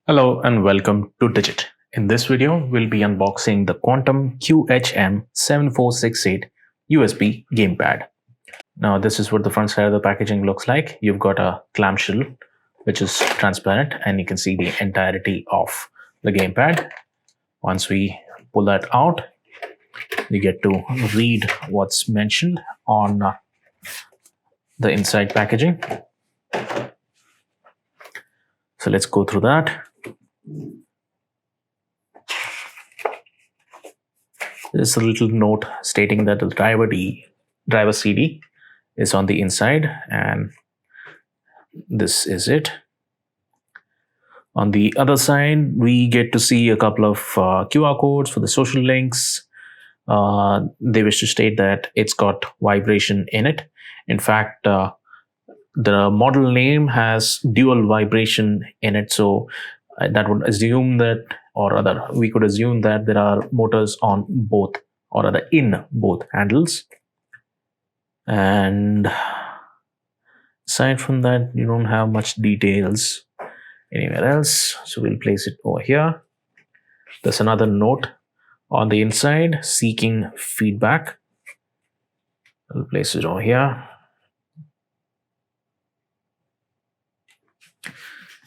Hello and welcome to Digit. In this video, we'll be unboxing the Quantum QHM7468 USB Gamepad. Now, this is what the front side of the packaging looks like. You've got a clamshell, which is transparent, and you can see the entirety of the gamepad. Once we pull that out, you get to read what's mentioned on the inside packaging. So let's go through that. There's a little note stating that the driver CD is on the inside, and this is it. On the other side, we get to see a couple of QR codes for the social links. They wish to state that it's got vibration in it. In fact, the model name has dual vibration in it, so that would assume that, or rather, we could assume that there are motors on both, or rather in both handles. And aside from that, you don't have much details anywhere else, so we'll place it over here. There's another note on the inside, seeking feedback. I'll place it over here.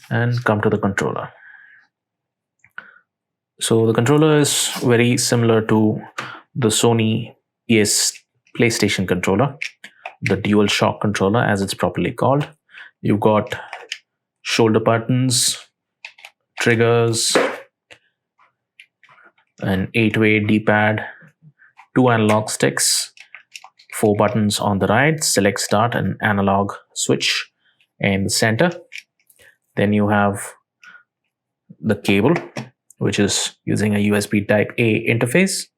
And come to the controller. So the controller is very similar to the Sony PlayStation controller, the Dual Shock controller as it's properly called. You've got shoulder buttons, triggers, an 8-way D-pad, 2 analog sticks, 4 buttons on the right, select start, and analog switch in the center. Then you have the cable, which is using a USB Type-A interface.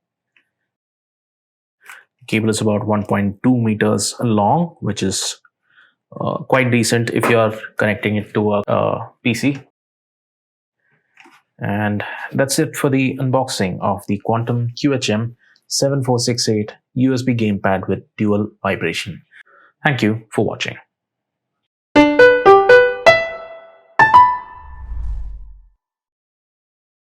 The cable is about 1.2 meters long, which is quite decent if you are connecting it to a PC. And that's it for the unboxing of the Quantum QHM7468 USB gamepad with dual vibration. Thank you for watching.